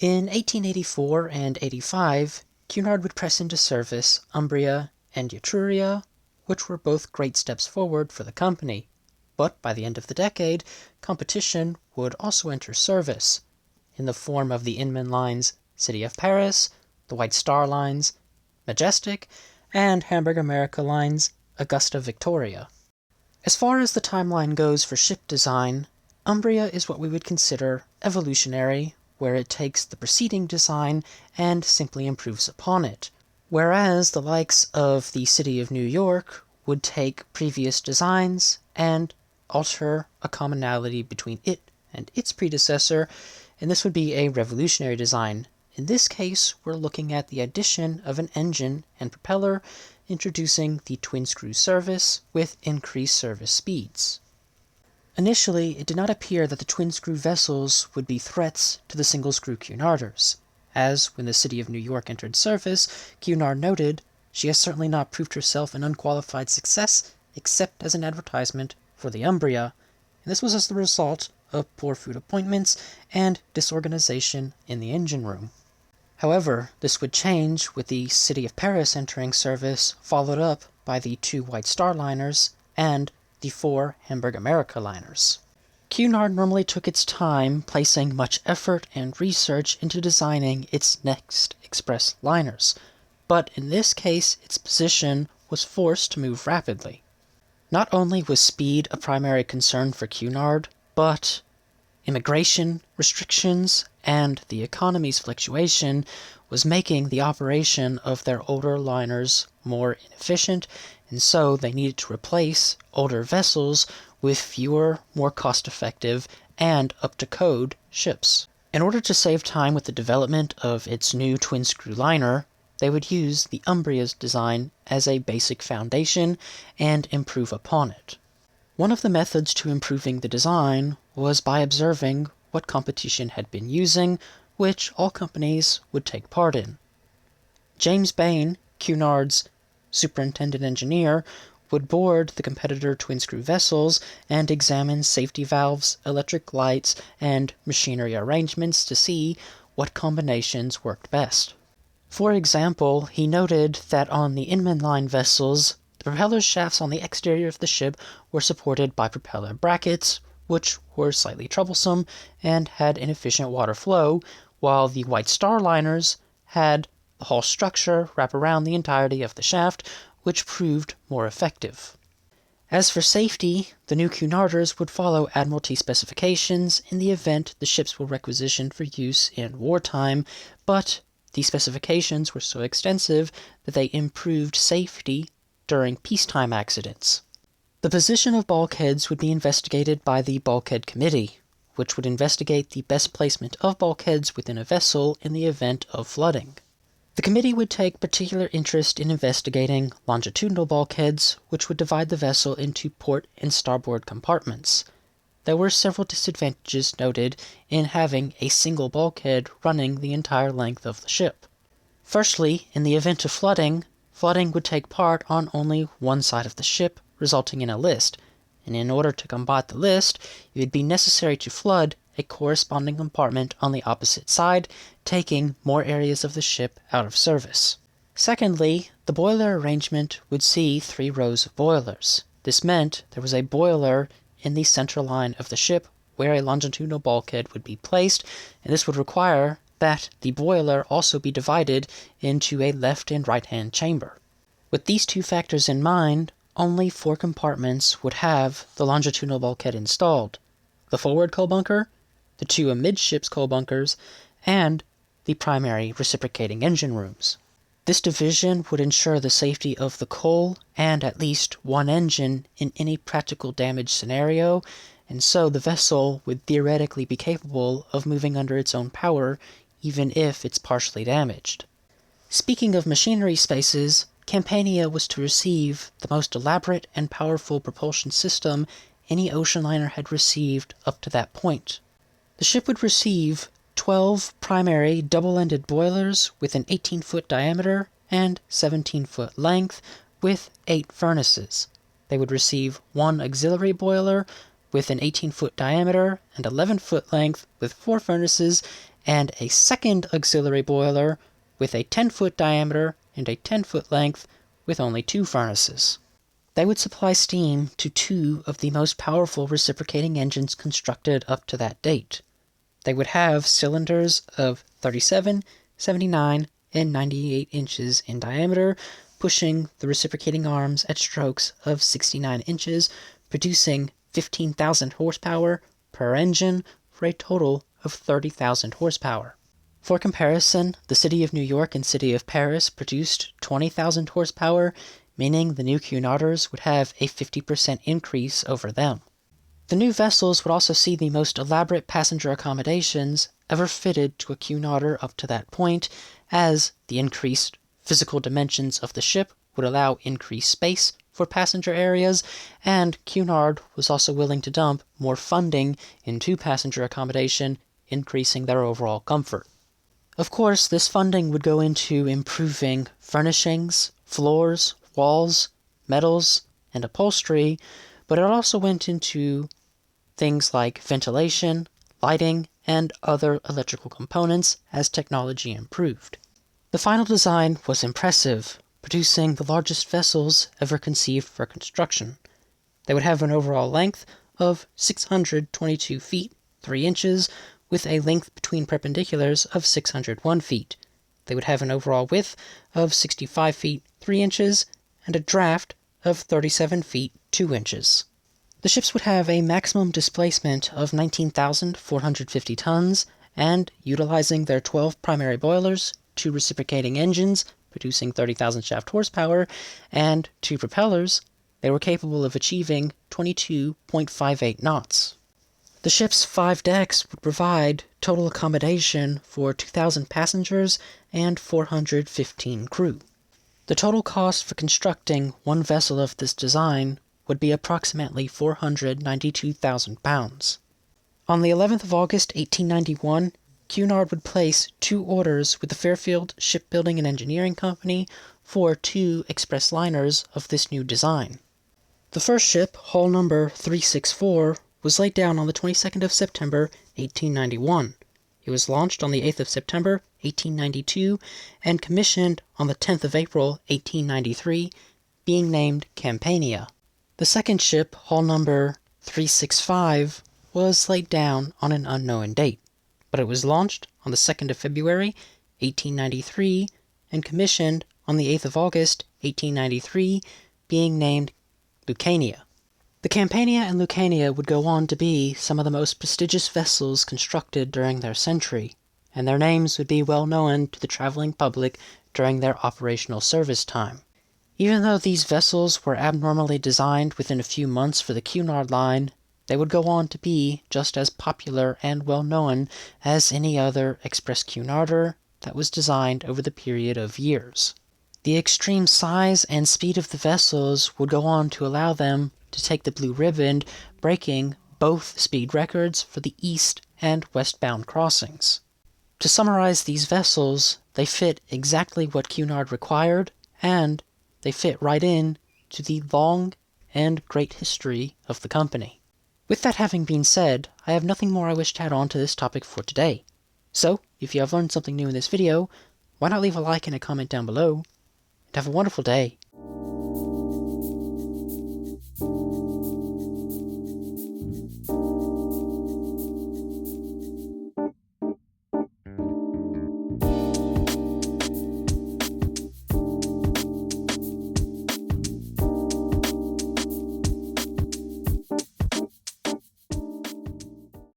In 1884 and 85, Cunard would press into service Umbria and Etruria, which were both great steps forward for the company. But by the end of the decade, competition would also enter service, in the form of the Inman Lines City of Paris, the White Star Lines Majestic, and Hamburg America Lines Augusta Victoria. As far as the timeline goes for ship design, Umbria is what we would consider evolutionary, where it takes the preceding design and simply improves upon it, whereas the likes of the City of New York would take previous designs and alter a commonality between it and its predecessor, and this would be a revolutionary design. In this case, we're looking at the addition of an engine and propeller, introducing the twin-screw service with increased service speeds. Initially, it did not appear that the twin-screw vessels would be threats to the single-screw Cunarders, as when the City of New York entered service, Cunard noted, "She has certainly not proved herself an unqualified success, except as an advertisement for the Umbria," and this was as the result of poor food appointments and disorganization in the engine room. However, this would change with the City of Paris entering service, followed up by the 2 White Star liners and the 4 Hamburg America liners. Cunard normally took its time, placing much effort and research into designing its next express liners, but in this case its position was forced to move rapidly. Not only was speed a primary concern for Cunard, but immigration restrictions and the economy's fluctuation was making the operation of their older liners more inefficient, and so they needed to replace older vessels with fewer, more cost-effective, and up-to-code ships. In order to save time with the development of its new twin-screw liner, they would use the Umbria's design as a basic foundation and improve upon it. One of the methods to improving the design was by observing what competition had been using, which all companies would take part in. James Bain, Cunard's superintendent engineer, would board the competitor twin-screw vessels and examine safety valves, electric lights, and machinery arrangements to see what combinations worked best. For example, he noted that on the Inman Line vessels, the propeller shafts on the exterior of the ship were supported by propeller brackets, which were slightly troublesome and had inefficient water flow, while the White Star liners had the hull structure wrap around the entirety of the shaft, which proved more effective. As for safety, the new Cunarders would follow Admiralty specifications in the event the ships were requisitioned for use in wartime, but these specifications were so extensive that they improved safety during peacetime accidents. The position of bulkheads would be investigated by the Bulkhead Committee, which would investigate the best placement of bulkheads within a vessel in the event of flooding. The committee would take particular interest in investigating longitudinal bulkheads, which would divide the vessel into port and starboard compartments. There were several disadvantages noted in having a single bulkhead running the entire length of the ship. Firstly, in the event of flooding would take part on only one side of the ship, resulting in a list, and in order to combat the list, it would be necessary to flood a corresponding compartment on the opposite side, taking more areas of the ship out of service. Secondly, the boiler arrangement would see 3 rows of boilers. This meant there was a boiler in the center line of the ship where a longitudinal bulkhead would be placed, and this would require that the boiler also be divided into a left and right-hand chamber. With these 2 factors in mind, only 4 compartments would have the longitudinal bulkhead installed: the forward coal bunker, the 2 amidships coal bunkers, and the primary reciprocating engine rooms. This division would ensure the safety of the coal and at least one engine in any practical damage scenario, and so the vessel would theoretically be capable of moving under its own power even if it's partially damaged. Speaking of machinery spaces, Campania was to receive the most elaborate and powerful propulsion system any ocean liner had received up to that point. The ship would receive 12 primary double-ended boilers with an 18-foot diameter and 17-foot length with 8 furnaces. They would receive 1 auxiliary boiler with an 18-foot diameter and 11-foot length with 4 furnaces, and a second auxiliary boiler with a 10-foot diameter and a 10-foot length with only 2 furnaces. They would supply steam to 2 of the most powerful reciprocating engines constructed up to that date. They would have cylinders of 37, 79, and 98 inches in diameter, pushing the reciprocating arms at strokes of 69 inches, producing 15,000 horsepower per engine for a total of 30,000 horsepower. For comparison, the City of New York and City of Paris produced 20,000 horsepower, meaning the new Cunarders would have a 50% increase over them. The new vessels would also see the most elaborate passenger accommodations ever fitted to a Cunarder up to that point, as the increased physical dimensions of the ship would allow increased space for passenger areas, and Cunard was also willing to dump more funding into passenger accommodation, increasing their overall comfort. Of course, this funding would go into improving furnishings, floors, walls, metals, and upholstery, but it also went into things like ventilation, lighting, and other electrical components as technology improved. The final design was impressive, producing the largest vessels ever conceived for construction. They would have an overall length of 622 feet, 3 inches, with a length between perpendiculars of 601 feet. They would have an overall width of 65 feet, 3 inches, and a draft of 37 feet, 2 inches. The ships would have a maximum displacement of 19,450 tons, and utilizing their 12 primary boilers, 2 reciprocating engines, producing 30,000 shaft horsepower, and 2 propellers, they were capable of achieving 22.58 knots. The ship's 5 decks would provide total accommodation for 2,000 passengers and 415 crew. The total cost for constructing one vessel of this design would be approximately £492,000. On the 11th of August 1891, Cunard would place 2 orders with the Fairfield Shipbuilding and Engineering Company for 2 express liners of this new design. The first ship, hull number 364, was laid down on the 22nd of September 1891. It was launched on the 8th of September 1892 and commissioned on the 10th of April 1893, being named Campania. The second ship, hull number 365, was laid down on an unknown date, but it was launched on the 2nd of February 1893 and commissioned on the 8th of August 1893, being named Lucania. The Campania and Lucania would go on to be some of the most prestigious vessels constructed during their century, and their names would be well known to the traveling public during their operational service time. Even though these vessels were abnormally designed within a few months for the Cunard line, they would go on to be just as popular and well known as any other express Cunarder that was designed over the period of years. The extreme size and speed of the vessels would go on to allow them to take the blue ribbon, breaking both speed records for the east and westbound crossings. To summarize these vessels, they fit exactly what Cunard required, and they fit right in to the long and great history of the company. With that having been said, I have nothing more I wish to add on to this topic for today. So, if you have learned something new in this video, why not leave a like and a comment down below, and have a wonderful day.